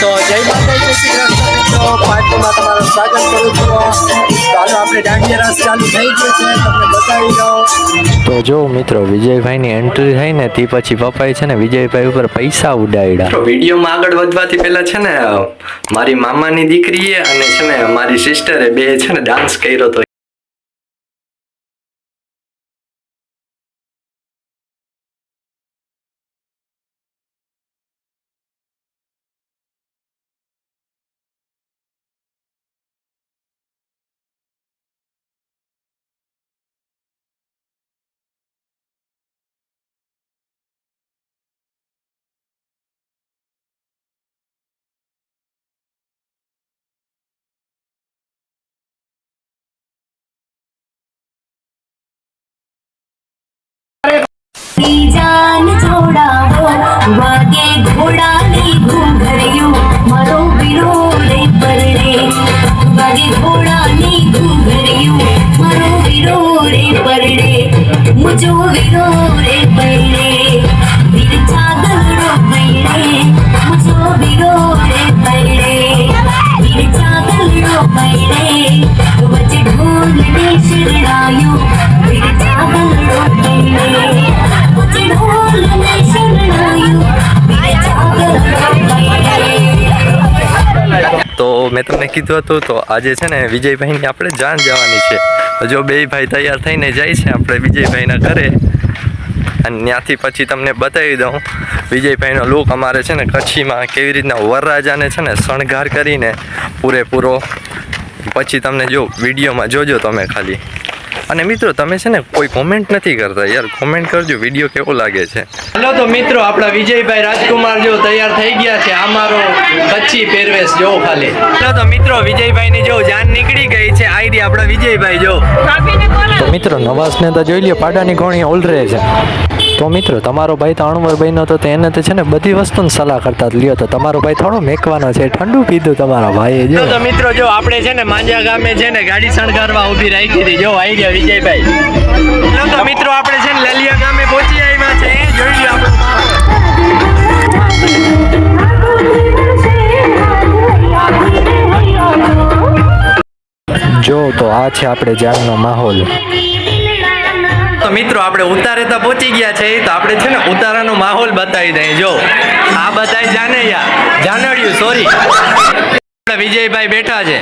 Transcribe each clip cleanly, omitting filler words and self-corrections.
તો જય માતાજી, શ્રી કૃષ્ણ મિત્રો, પાર્ટીમાં તમારું સ્વાગત કરું છું। તો હાલો આપણે દાંડિયા રાસ ચાલુ થઈ ગયું છે, તમને બતાવી દઉં। તો જો મિત્રો વિજયભાઈની એન્ટ્રી થઈ ને તે પછી પપ્પાએ છે ને વિજયભાઈ ઉપર પૈસા ઉડાડ્યા। વિડીયોમાં આગળ વધવાથી પહેલા છે ને મારી મામાની દીકરીએ અને છે ને મારી સિસ્ટરે બે છે ને ડાન્સ કર્યો હતો। जान छोड़ावो वागे घोड़ानी घूंघरियो मरो विरोरे पररे वागे घोड़ानी घूंघरियो मरो विरोरे पररे मुझो विरोरे पररे वीर चादरो पररे मुझो विरोरे पररे वीर चादरो पररे वचे ढोल ने शरणायो वीर चादरो पररे તો મેં તમને કીધું હતું તો આજે છે ને વિજયભાઈની આપણે જાન જવાની છે। તો જો બે ભાઈ તૈયાર થઈને જાય છે આપણે વિજયભાઈના ઘરે, અને ત્યાંથી પછી તમને બતાવી દઉં વિજયભાઈનો લુક અમારે છે ને કચ્છીમાં કેવી રીતના વરરાજાને છે ને શણગાર કરીને પૂરેપૂરો, પછી તમને જો વિડીયોમાં જોજો તમે ખાલી। અને મિત્રો તમે છે ને કોઈ કોમેન્ટ નથી કરતા યાર, કોમેન્ટ કરજો વિડીયો કેવો લાગે છે। હાલો તો મિત્રો આપણા વિજયભાઈ રાજકુમાર જો તૈયાર થઈ ગયા છે, અમારો કચ્છી પહેરવેશ જો ખાલી। હાલો તો મિત્રો વિજયભાઈની જો જાન નીકળી ગઈ છે, આઈડી આપણા વિજયભાઈ જો। તો મિત્રો નવાઝને તો જોઈ લ્યો પાડાની ગોણી ઓલરે છે। તો મિત્રો તમારો ભાઈ તો અણવર બન્યો હતો, તો એને તો છે ને બધી વસ્તુની સલાહ કરતા લ્યો, તો તમારો ભાઈ થોડો મેકવાનો છે, ઠંડુ પીધું તમારા ભાઈએ જો। તો મિત્રો જો આપણે છે ને માંજા ગામે છે ને ગાડી શણગારવા ઊભી રાખી હતી, જો આવી ગયા વિજયભાઈ। તો મિત્રો આપણે છે ને લલિયા ગામે પહોંચી આવ્યા છે, જોઈ લો જો તો આ છે આપણે જાનનો માહોલ। તો મિત્રો આપણે ઉતારે તો પહોંચી ગયા છે, તો આપણે છે ને ઉતારાનો માહોલ બતાવી દઈએ। જો આ બતાવી જાનડિયું સોરી વિજયભાઈ બેઠા છે।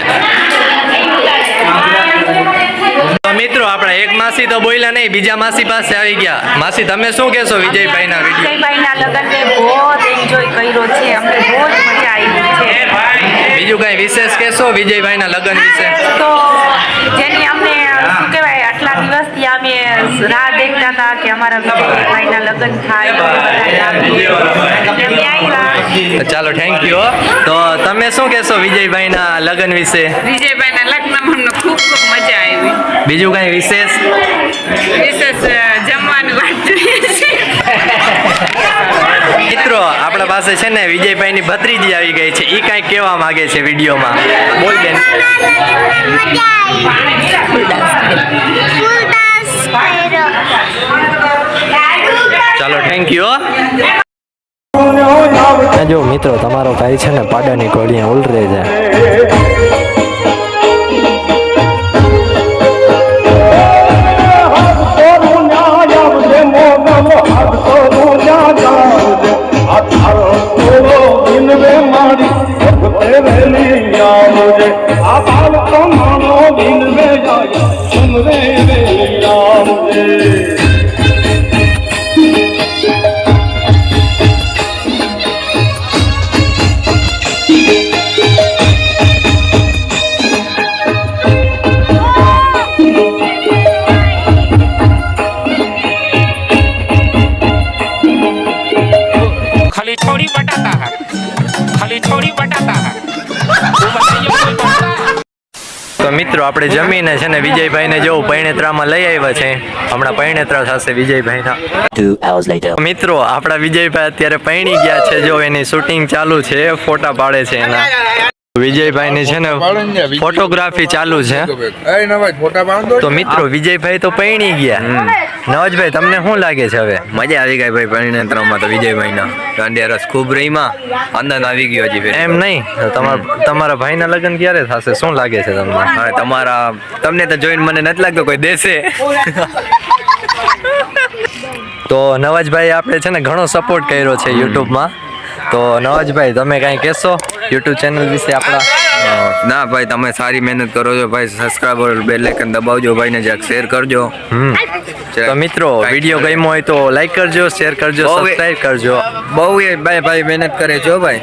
તો મિત્રો આપણે એક માસી તો બોલ્યા નહીં, બીજા માસી પાસે આવી ગયા। માસી તમે શું કહેશો વિજયભાઈના વિજયભાઈના લગ્નને બહુ એન્જોય કર્યો છે, અમને બહુ જ મજા આવી છે। બીજું કઈ વિશેષ કહેશો વિજયભાઈના લગ્ન વિશે? તો જેની અમને શું કહેવાય આટલા દિવસથી અમે રાહ દેખતા હતા કે અમારા વિજયભાઈના લગ્ન થાય, ચાલો થેન્ક યુ। તો તમે શું કહેશો વિજયભાઈના લગ્ન વિશે? વિજયભાઈના લગ્નમાં અમને ખૂબ ખૂબ મજા આવી। બીજું કઈ વિશેષ જમવાનું વાત મિત્રો આપણા પાસે છે ને વિજયભાઈની ભત્રીજી આવી ગઈ છે, એ કાંઈક કહેવા માંગે છે વિડીયોમાં, બોલ બેન। ચાલો થેન્ક યુ। જો મિત્રો તમારો ભાઈ છે ને પાડાની ઘોડીએ ઉલરે છે। તો મિત્રો આપણે જમીને છે ને વિજયભાઈને જો પૈણેત્રામાં લઈ આવ્યા છે, હમણાં પૈણેત્રા થશે વિજયભાઈના। 2 hours later મિત્રો આપણા વિજયભાઈ અત્યારે પૈણી ગયા છે, જો એની શૂટિંગ ચાલુ છે, ફોટા પાડે છે એના। વિજયભાઈ ની છે ને ફોટોગ્રાફી ચાલુ છે. તો મિત્રો વિજયભાઈ તો પૈણી ગયા. નવાજભાઈ તમને શું લાગે છે હવે? મજા આવી ગઈ ભાઈ પરિણેત્રમાં તો વિજયભાઈ ના દાંડિયા રસ ખૂબ રહીમાં આનંદ આવી ગયો હજી. એમ નહીં, તમારા ભાઈના લગ્ન ક્યારે થશે? શું લાગે છે તમને? તમને તો જોઈને મને નથી લાગતો કોઈ દેશે. તો નવાજભાઈ આપણે છે ને ઘણો સપોર્ટ કર્યો છે યુટ્યુબમાં. તો નવાજભાઈ તમે કાંઈ કહેશો યુટ્યુબ ચેનલ વિશે આપણા? ના ભાઈ, તમે સારી મહેનત કરો છો ભાઈ. સબસ્ક્રાઈબર બેલ આઇકન દબાવજો ભાઈ ને, જરાક શેર કરજો. તો મિત્રો વિડીયો ગમ્યો હોય તો લાઈક કરજો, શેર કરજો, સબસ્ક્રાઇબ કરજો. બહુ એ ભાઈ મહેનત કરે છો ભાઈ.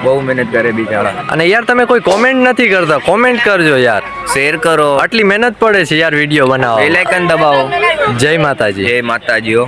બહુ મહેનત કરે બિચારા. અને યાર તમે કોઈ કોમેન્ટ નથી કરતા, કોમેન્ટ કરજો યાર. શેર કરો. આટલી મહેનત પડે છે યાર વિડીયો બનાવવા. બેલ આઇકન દબાવો. જય માતાજી. જય માતાજી હો.